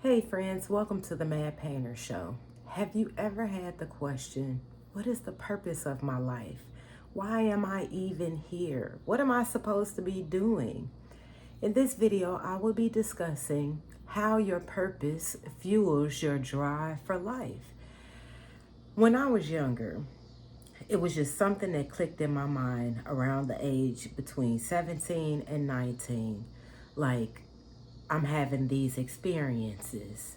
Hey friends, welcome to the Mad Painter Show. Have you ever had the question, what is the purpose of my life? Why am I even here? What am I supposed to be doing? In this video, I will be discussing how your purpose fuels your drive for life. When I was younger, it was just something that clicked in my mind around the age between 17 and 19. Like, I'm having these experiences.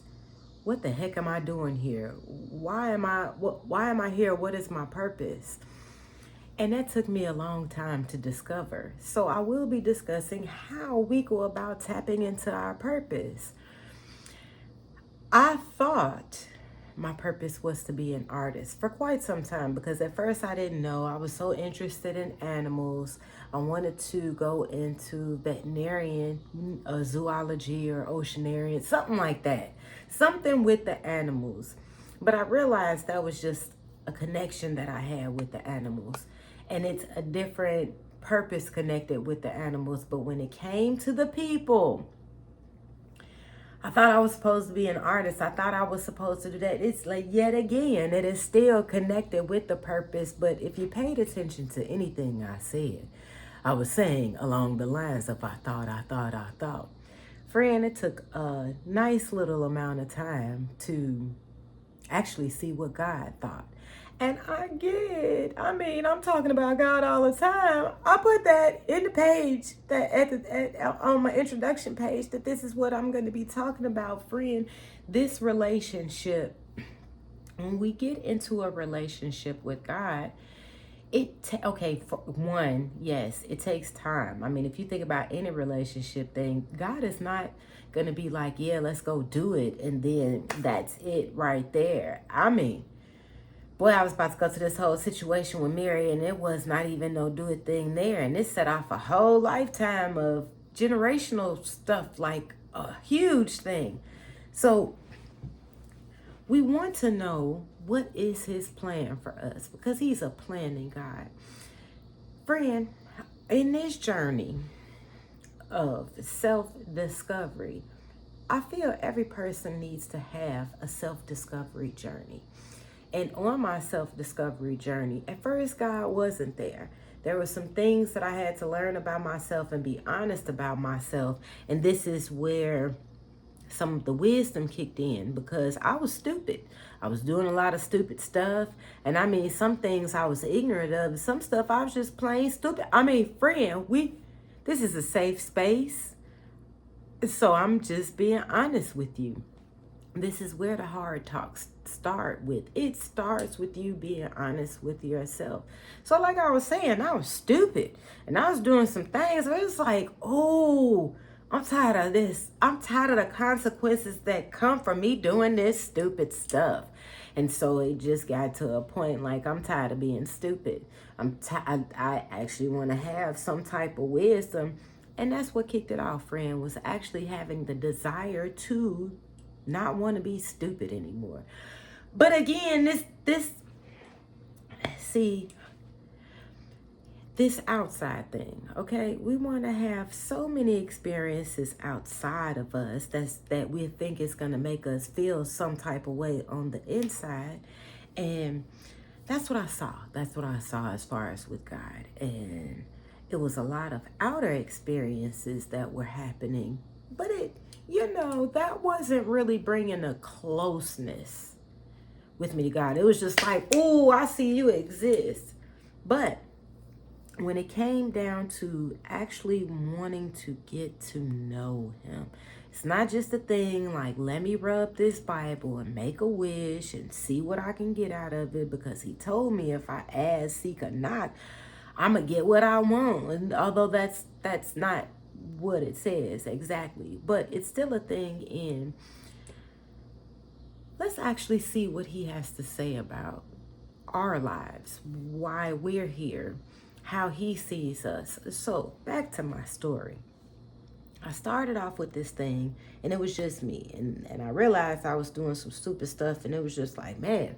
What the heck am I doing here? Why am I here? What is my purpose? And that took me a long time to discover. So I will be discussing how we go about tapping into our purpose. I thought my purpose was to be an artist for quite some time because at first I didn't know. I was so interested in animals. I wanted to go into veterinarian, zoology, or oceanarian, something like that. Something with the animals. But I realized that was just a connection that I had with the animals. And it's a different purpose connected with the animals. But when it came to the people, I thought I was supposed to be an artist. I thought I was supposed to do that. It's like, yet again, it is still connected with the purpose. But if you paid attention to anything I said, I was saying along the lines of I thought. Friend, it took a nice little amount of time to actually see what God thought. And I'm talking about God all the time. I put that in the page that on my introduction page that this is what I'm going to be talking about, friend. This relationship, when we get into a relationship with God, for one, yes, it takes time. I mean, if you think about any relationship thing, God is not going to be like, yeah, let's go do it. And then that's it right there. Boy, I was about to go to this whole situation with Mary, and it was not even no do it thing there. And it set off a whole lifetime of generational stuff, like a huge thing. So we want to know what is his plan for us because he's a planning God. Friend, in this journey of self-discovery, I feel every person needs to have a self-discovery journey. And on my self-discovery journey, at first God wasn't there. There were some things that I had to learn about myself and be honest about myself. And this is where some of the wisdom kicked in because I was stupid. I was doing a lot of stupid stuff. And I mean, some things I was ignorant of. Some stuff I was just plain stupid. I mean, friend, this is a safe space. So I'm just being honest with you. This is where the hard talks start with. It starts with you being honest with yourself. So like I was saying, I was stupid. And I was doing some things where it's like, oh, I'm tired of this. I'm tired of the consequences that come from me doing this stupid stuff. And so it just got to a point like I'm tired of being stupid. I actually want to have some type of wisdom. And that's what kicked it off, friend, was actually having the desire to not want to be stupid anymore. But again, this outside thing, okay? We want to have so many experiences outside of us that we think is going to make us feel some type of way on the inside. And that's what I saw. That's what I saw as far as with God. And it was a lot of outer experiences that were happening. But that wasn't really bringing a closeness with me to God. It was just like, oh, I see you exist. But when it came down to actually wanting to get to know him, it's not just a thing like, let me rub this Bible and make a wish and see what I can get out of it because he told me if I ask, seek, or knock, I'm going to get what I want. And although that's not what it says exactly, but it's still a thing in, let's actually see what he has to say about our lives, why we're here, how he sees us. So back to my story. I started off with this thing and it was just me. And I realized I was doing some stupid stuff and it was just like, man,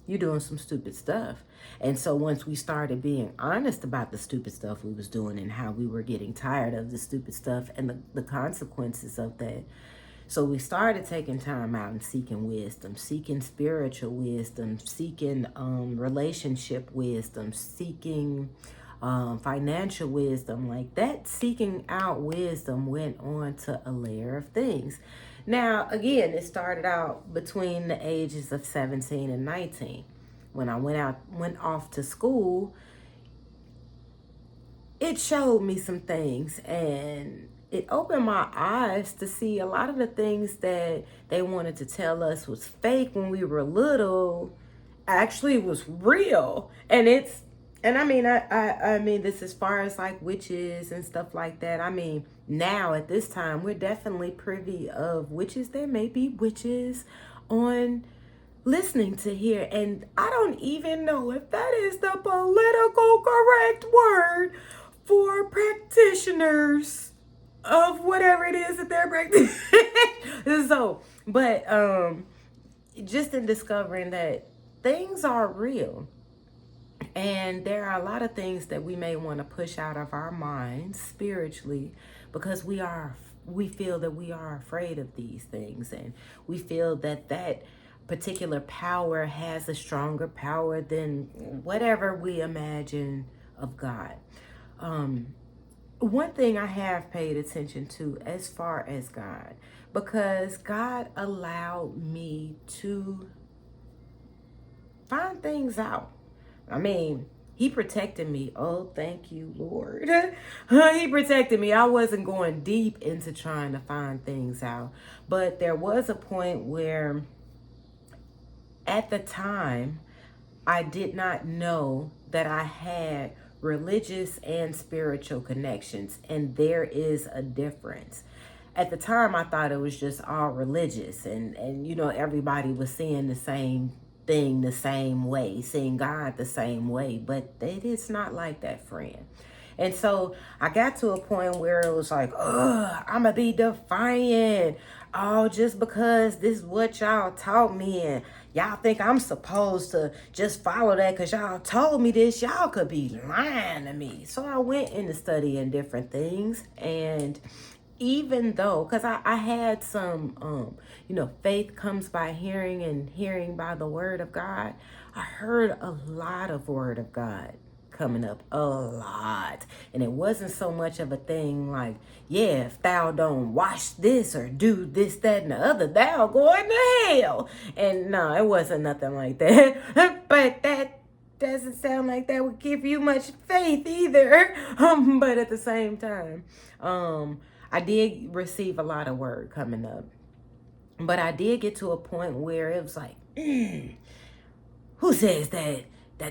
you're doing some stupid stuff. And so once we started being honest about the stupid stuff we was doing and how we were getting tired of the stupid stuff and the consequences of that. So we started taking time out and seeking wisdom, seeking spiritual wisdom, seeking relationship wisdom, seeking financial wisdom. Like that seeking out wisdom went on to a layer of things. Now, again, it started out between the ages of 17 and 19. When I went off to school, it showed me some things, and it opened my eyes to see a lot of the things that they wanted to tell us was fake when we were little actually was real. And I mean this as far as like witches and stuff like that. I mean, now at this time we're definitely privy of witches. There may be witches on listening to here, and I don't even know if that is the political correct word for practitioners of whatever it is that they're practicing. So, but just in discovering that things are real, and there are a lot of things that we may want to push out of our minds spiritually because we feel that we are afraid of these things, and we feel that that particular power has a stronger power than whatever we imagine of God. One thing I have paid attention to as far as God, because God allowed me to find things out. I mean, he protected me. Oh, thank you, Lord. He protected me. I wasn't going deep into trying to find things out. But there was a point where, at the time, I did not know that I had religious and spiritual connections, and there is a difference. At the time, I thought it was just all religious, and you know, everybody was seeing the same thing the same way, seeing God the same way, but it is not like that, friend. And so I got to a point where it was like, ugh, I'm gonna be defiant. Oh, just because this is what y'all taught me, and y'all think I'm supposed to just follow that because y'all told me this, y'all could be lying to me. So I went into studying different things, and even though, because I had some, you know, faith comes by hearing and hearing by the word of God. I heard a lot of word of God coming up, a lot. And it wasn't so much of a thing like, yeah, if thou don't wash this or do this, that, and the other, thou going to hell. And no, it wasn't nothing like that. But that doesn't sound like that would give you much faith either. But at the same time, I did receive a lot of word coming up. But I did get to a point where it was like, who says that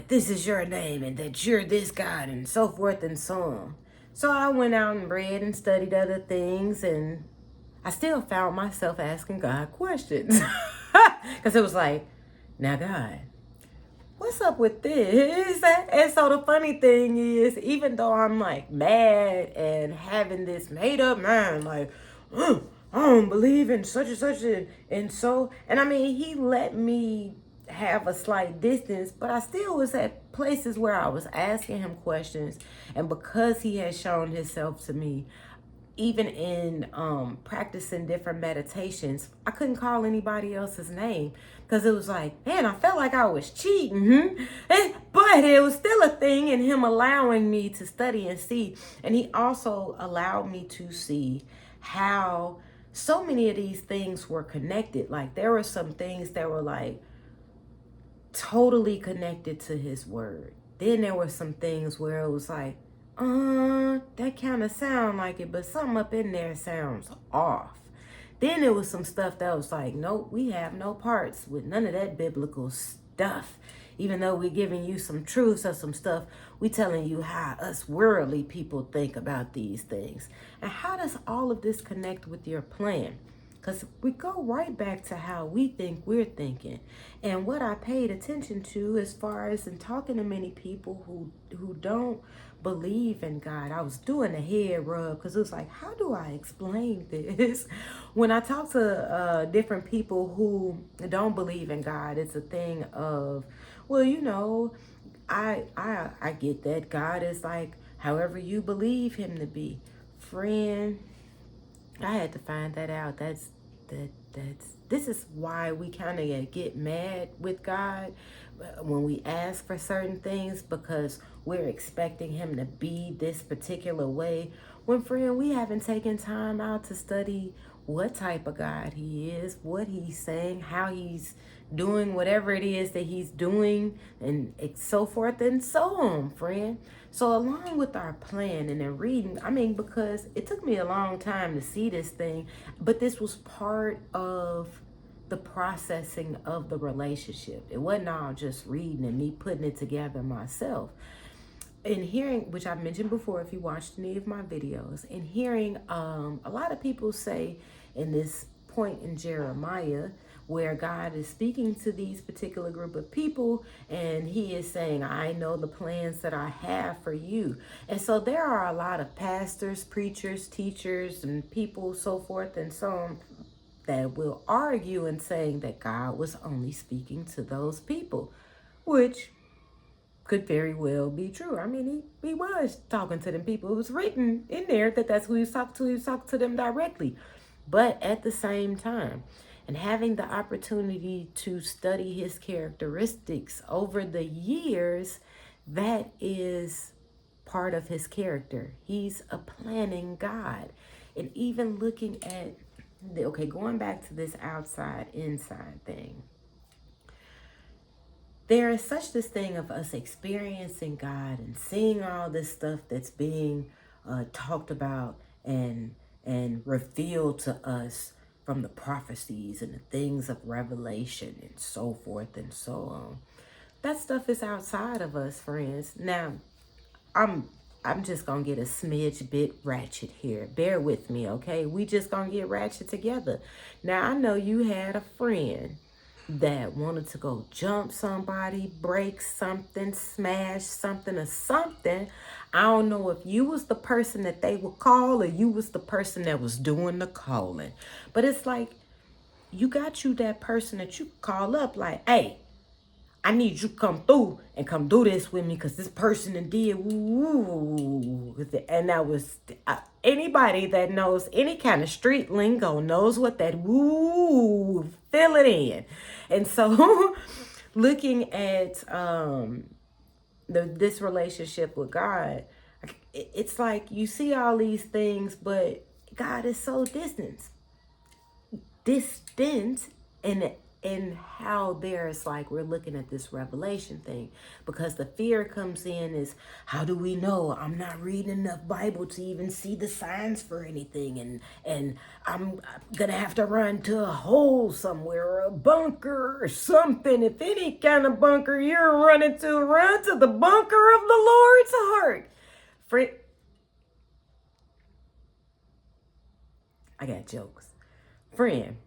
this is your name and that you're this God and so forth and so on. So I went out and read and studied other things, and I still found myself asking God questions. Because it was like, now God, what's up with this? And so the funny thing is, even though I'm like mad and having this made up mind, like, I don't believe in such and such, and so, and I mean, he let me have a slight distance, but I still was at places where I was asking him questions. And because he had shown himself to me, even in practicing different meditations, I couldn't call anybody else's name because it was like, man, I felt like I was cheating. But it was still a thing in him allowing me to study and see. And he also allowed me to see how so many of these things were connected. Like there were some things that were like totally connected to his word. Then there were some things where it was like, that kind of sound like it, but something up in there sounds off. Then there was some stuff that was like, nope, we have no parts with none of that biblical stuff. Even though we're giving you some truths or some stuff, we telling you how us worldly people think about these things. And how does all of this connect with your plan? Because we go right back to how we think we're thinking. And what I paid attention to as far as in talking to many people who don't believe in God, I was doing a head rub because it was like, how do I explain this? When I talk to different people who don't believe in God, it's a thing of, well, you know, I get that God is like however you believe him to be. Friend, I had to find that out. this is why we kind of get mad with God when we ask for certain things, because we're expecting him to be this particular way, when, friend, we haven't taken time out to study what type of God he is, what he's saying, how he's doing whatever it is that he's doing, and so forth and so on, friend. So along with our plan and then reading, I mean, because it took me a long time to see this thing, but this was part of the processing of the relationship. It wasn't all just reading and me putting it together myself. And hearing, which I've mentioned before if you watched any of my videos, and hearing a lot of people say in this point in Jeremiah where God is speaking to these particular group of people, and he is saying, I know the plans that I have for you. And so there are a lot of pastors, preachers, teachers, and people, so forth and so on, that will argue and saying that God was only speaking to those people, which could very well be true. I mean, he was talking to them people. It was written in there that that's who he was talking to. He was talking to them directly. But at the same time, and having the opportunity to study his characteristics over the years, that is part of his character. He's a planning God. And even looking at, going back to this outside, inside thing. There is such this thing of us experiencing God and seeing all this stuff that's being talked about and revealed to us from the prophecies and the things of Revelation and so forth and so on. That stuff is outside of us, friends. Now, I'm just gonna get a smidge bit ratchet here. Bear with me, okay? We just gonna get ratchet together. Now, I know you had a friend that wanted to go jump somebody, break something, smash something or something. I don't know if you was the person that they would call or you was the person that was doing the calling. But it's like, you got you that person that you call up like, hey, I need you to come through and come do this with me because this person did woo. And that was anybody that knows any kind of street lingo knows what that woo, fill it in. And so looking at this relationship with God, it's like you see all these things, but God is so distant and how there's like we're looking at this revelation thing, because the fear comes in is, how do we know? I'm not reading enough Bible to even see the signs for anything, and I'm gonna have to run to a hole somewhere or a bunker or something. If any kind of bunker you're running to, run to the bunker of the Lord's heart. I got jokes. Friend,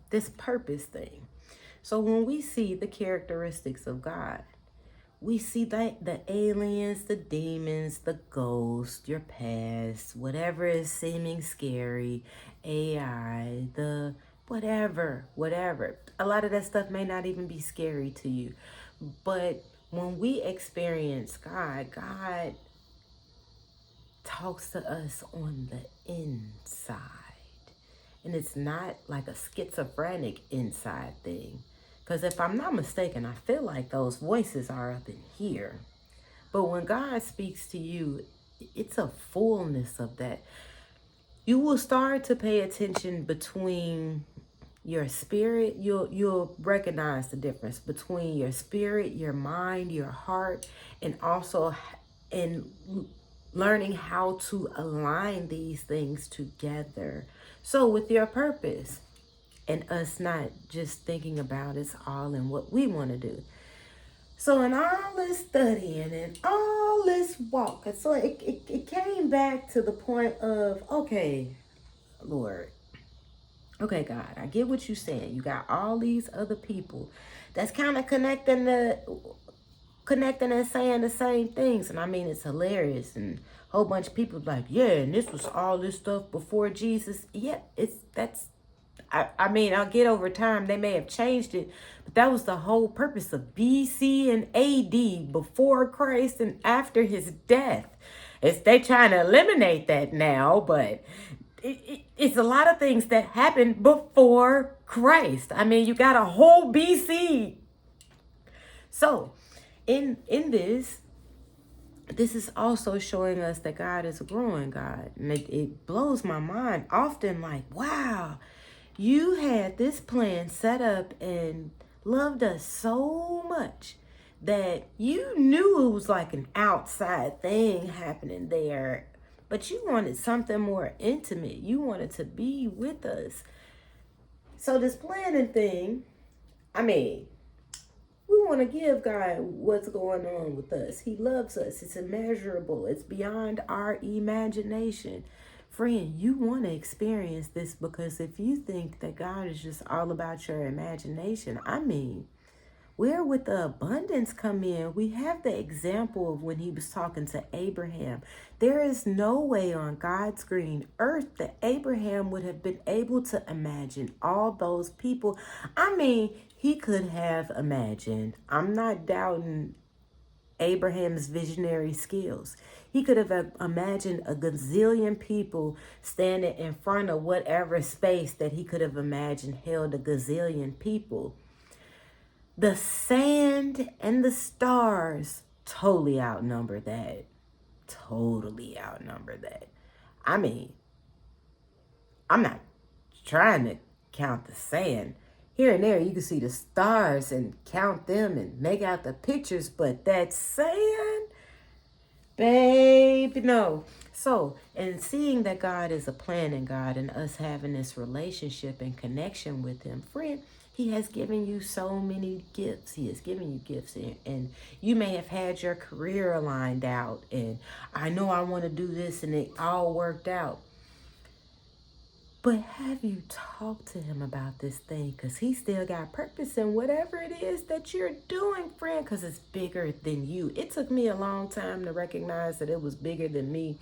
this purpose thing. So when we see the characteristics of God, we see that the aliens, the demons, the ghosts, your past, whatever is seeming scary, AI, the whatever. A lot of that stuff may not even be scary to you. But when we experience God, God talks to us on the inside. And it's not like a schizophrenic inside thing. Because if I'm not mistaken, I feel like those voices are up in here. But when God speaks to you, it's a fullness of that. You will start to pay attention between your spirit. You'll recognize the difference between your spirit, your mind, your heart, and also in learning how to align these things together. So with your purpose, and us not just thinking about it's all in what we want to do. So in all this studying and all this walk, so it came back to the point of, okay, Lord, okay, God, I get what you're saying. You got all these other people that's kind of connecting and saying the same things. And I mean, it's hilarious. And a whole bunch of people like, yeah, and this was all this stuff before Jesus. Yeah, I mean, I'll get over time, they may have changed it, but that was the whole purpose of BC and AD, before Christ and after his death. They trying to eliminate that now, but it's a lot of things that happened before Christ. I mean, you got a whole BC. So in this is also showing us that God is a growing God. And it blows my mind often, like, wow, you had this plan set up and loved us so much that you knew it was like an outside thing happening there, but you wanted something more intimate. You wanted to be with us. So this planning thing, I mean, we want to give God what's going on with us. He loves us. It's immeasurable. It's beyond our imagination. Friend, you want to experience this, because if you think that God is just all about your imagination, I mean, where would the abundance come in? We have the example of when he was talking to Abraham. There is no way on God's green earth that Abraham would have been able to imagine all those people. I mean, he could have imagined. I'm not doubting Abraham's visionary skills. He could have imagined a gazillion people standing in front of whatever space that he could have imagined held a gazillion people. The sand and the stars totally outnumber that. Totally outnumber that. I mean, I'm not trying to count the sand. Here and there, you can see the stars and count them and make out the pictures, but that sand, babe, no. So, and seeing that God is a planning God and us having this relationship and connection with him, friend, he has given you so many gifts. He has given you gifts. And you may have had your career aligned out. And I know I want to do this, and it all worked out. But have you talked to him about this thing? Because he still got purpose in whatever it is that you're doing, friend. Because it's bigger than you. It took me a long time to recognize that it was bigger than me.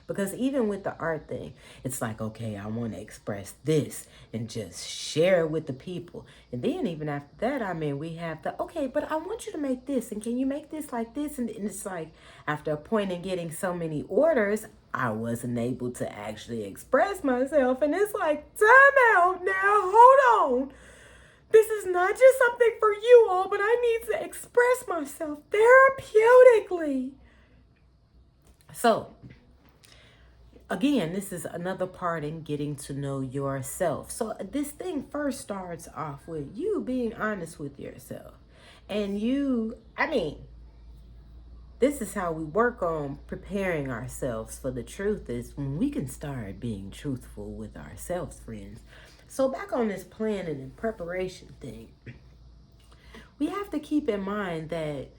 Because even with the art thing, it's like, okay, I want to express this and just share it with the people. And then even after that, I mean, we have the, okay, but I want you to make this. And can you make this like this? And it's like, after a point in getting so many orders, I wasn't able to actually express myself. And it's like, time out now, hold on. This is not just something for you all, but I need to express myself therapeutically. So, again, this is another part in getting to know yourself. So this thing first starts off with you being honest with yourself. And this is how we work on preparing ourselves for the truth, is when we can start being truthful with ourselves, friends. So back on this planning and preparation thing, we have to keep in mind that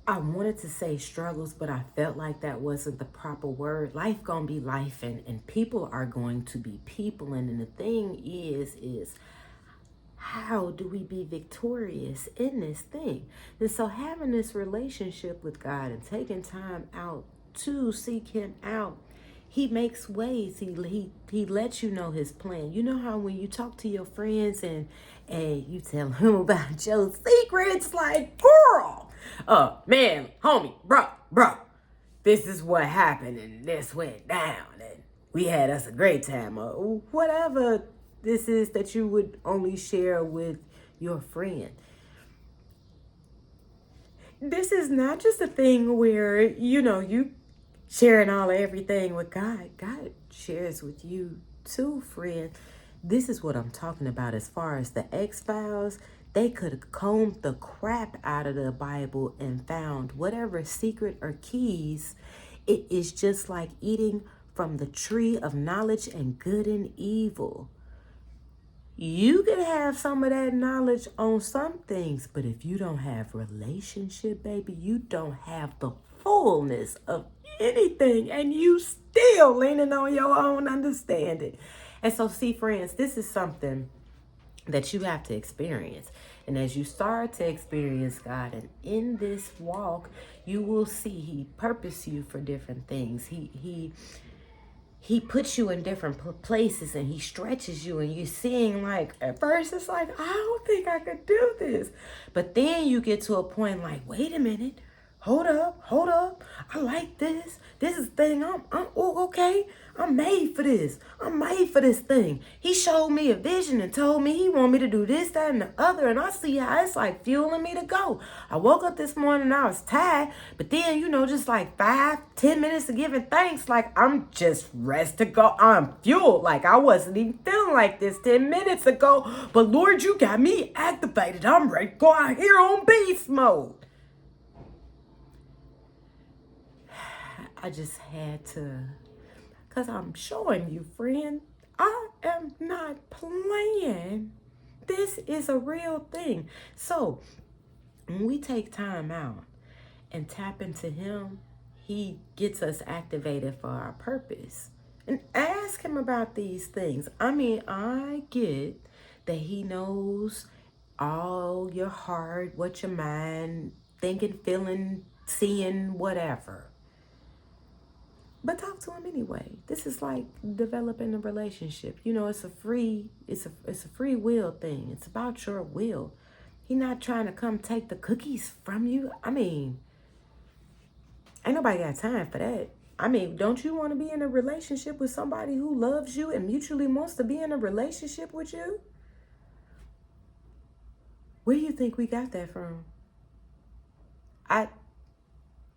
I wanted to say struggles, but I felt like that wasn't the proper word. Life gonna be life, and people are going to be people. And the thing is how do we be victorious in this thing? And so having this relationship with God and taking time out to seek him out, he makes ways. He lets you know his plan. You know how when you talk to your friends and you tell them about your secrets, like, girl, man, homie, bro, this is what happened and this went down and we had us a great time, or whatever this is that you would only share with your friend. This is not just a thing where, you sharing everything with God. God shares with you too, friend. This is what I'm talking about as far as the X-Files. They could have combed the crap out of the Bible and found whatever secret or keys. It is just like eating from the tree of knowledge and good and evil. You can have some of that knowledge on some things, but if you don't have relationship, baby, you don't have the fullness of anything, and you still leaning on your own understanding. And so, see, friends, this is something that you have to experience. And as you start to experience God, and in this walk, you will see he purposed you for different things. He puts you in different places, and he stretches you, and you're seeing, like, at first it's like, I don't think I could do this. But then you get to a point like, wait a minute, hold up. I like this. This is the thing. Oh, okay. I'm made for this. I'm made for this thing. He showed me a vision and told me he wanted me to do this, that, and the other. And I see how it's like fueling me to go. I woke up this morning and I was tired. But then, just like 5-10 minutes of giving thanks. Like, I'm just rest to go. I'm fueled. Like, I wasn't even feeling like this 10 minutes ago. But Lord, you got me activated. I'm ready to go out here on beast mode. I just had to, because I'm showing you, friend, I am not playing. This is a real thing. So when we take time out and tap into him, he gets us activated for our purpose. And ask him about these things. I get that he knows all your heart, what your mind thinking, feeling, seeing, whatever. But talk to him anyway. This is like developing a relationship. It's a free will thing. It's about your will. He's not trying to come take the cookies from you. Ain't nobody got time for that. Don't you want to be in a relationship with somebody who loves you and mutually wants to be in a relationship with you? Where do you think we got that from?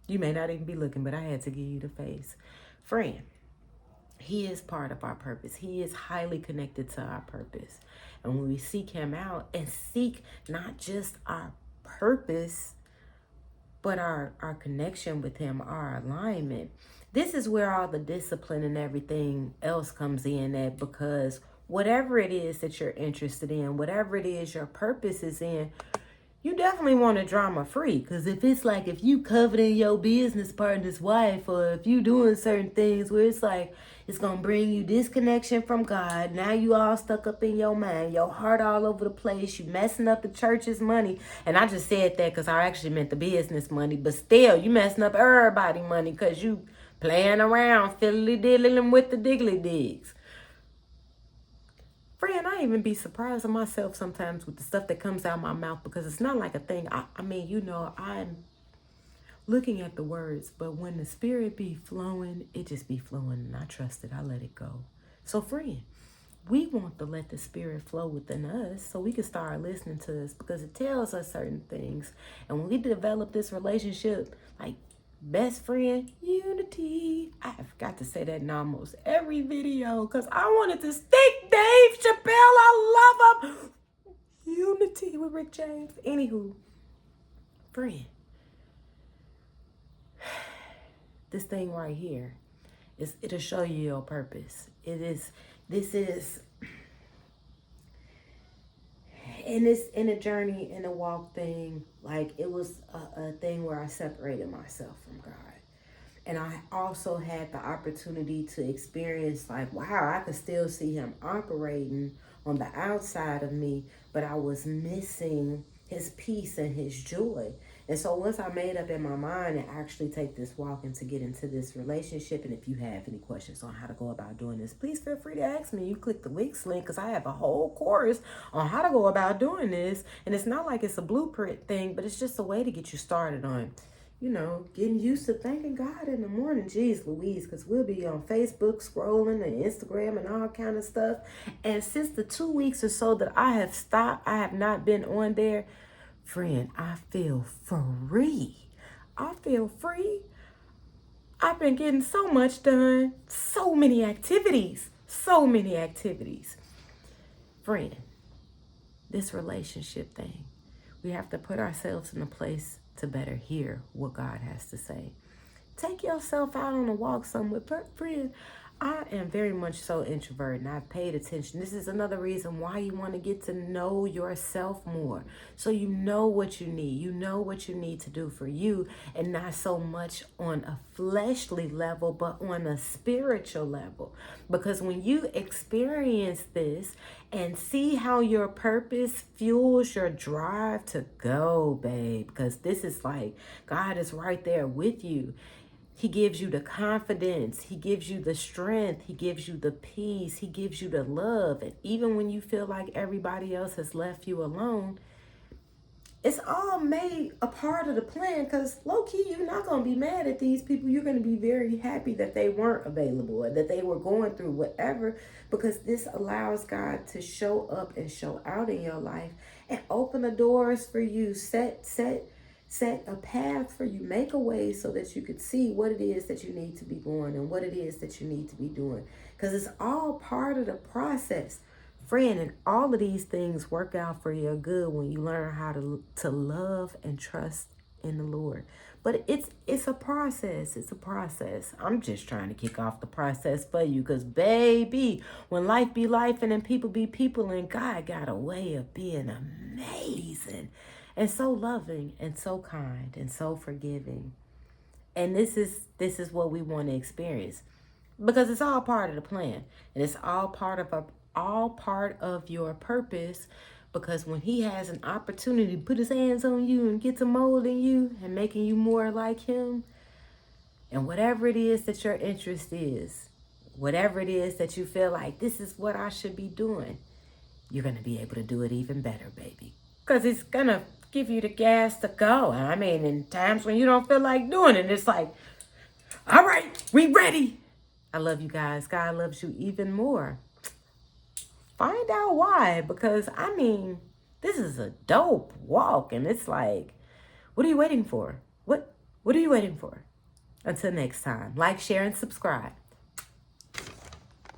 You may not even be looking, but I had to give you the face. Friend, he is part of our purpose. He is highly connected to our purpose. And when we seek him out and seek not just our purpose, but our connection with him, our alignment, this is where all the discipline and everything else comes in at, because whatever it is that you're interested in, whatever it is your purpose is in, you definitely want to drama free. Because if you coveting your business partner's wife, or if you doing certain things where it's like it's going to bring you disconnection from God, now you all stuck up in your mind, your heart all over the place, you messing up the church's money. And I just said that because I actually meant the business money, but still you messing up everybody's money because you playing around, fiddly-diddling with the diggly digs. Friend, I even be surprised at myself sometimes with the stuff that comes out of my mouth, because it's not like a thing. I'm looking at the words, but when the spirit be flowing, it just be flowing, and I trust it. I let it go. So friend, we want to let the spirit flow within us so we can start listening to us, because it tells us certain things. And when we develop this relationship, like best friend, unity. I forgot to say that in almost every video because I wanted to stick Dave Chappelle. I love him. Unity with Rick James. Anywho, friend, this thing right here, it'll show you your purpose. And it's in a journey, in a walk thing, like it was a thing where I separated myself from God. And I also had the opportunity to experience like, wow, I could still see him operating on the outside of me, but I was missing his peace and his joy. And so once I made up in my mind to actually take this walk and to get into this relationship, and if you have any questions on how to go about doing this, please feel free to ask me. You click the links link because I have a whole course on how to go about doing this. And it's not like it's a blueprint thing, but it's just a way to get you started on, getting used to thanking God in the morning. Jeez Louise, because we'll be on Facebook scrolling and Instagram and all kind of stuff. And since the 2 weeks or so that I have stopped, I have not been on there. Friend, I feel free. I feel free. I've been getting so much done. So many activities. Friend, this relationship thing, we have to put ourselves in a place to better hear what God has to say. Take yourself out on a walk somewhere. Friend, I am very much so introverted, and I've paid attention. This is another reason why you want to get to know yourself more. So you know what you need. You know what you need to do for you, and not so much on a fleshly level, but on a spiritual level. Because when you experience this and see how your purpose fuels your drive to go, babe, because this is like God is right there with you. He gives you the confidence. He gives you the strength. He gives you the peace. He gives you the love. And even when you feel like everybody else has left you alone, it's all made a part of the plan, because low-key, you're not going to be mad at these people. You're going to be very happy that they weren't available or that they were going through whatever, because this allows God to show up and show out in your life and open the doors for you, set a path for you, make a way so that you could see what it is that you need to be doing and what it is that you need to be doing, because it's all part of the process. Friend, and all of these things work out for your good when you learn how to love and trust in the Lord. But it's a process. It's a process. I'm just trying to kick off the process for you, because baby, when life be life and then people be people, and God got a way of being amazing and so loving and so kind and so forgiving. And this is what we want to experience, because it's all part of the plan, and it's all part of your purpose. Because when he has an opportunity to put his hands on you and get to molding you and making you more like him, and whatever it is that your interest is, whatever it is that you feel like this is what I should be doing, you're going to be able to do it even better, baby. Because it's going to give you the gas to go. I mean, in times when you don't feel like doing it, it's like, all right, we ready. I love you guys. God loves you even more. Find out why, because I mean, this is a dope walk, and it's like, what are you waiting for? What are you waiting for? Until next time, like, share, and subscribe.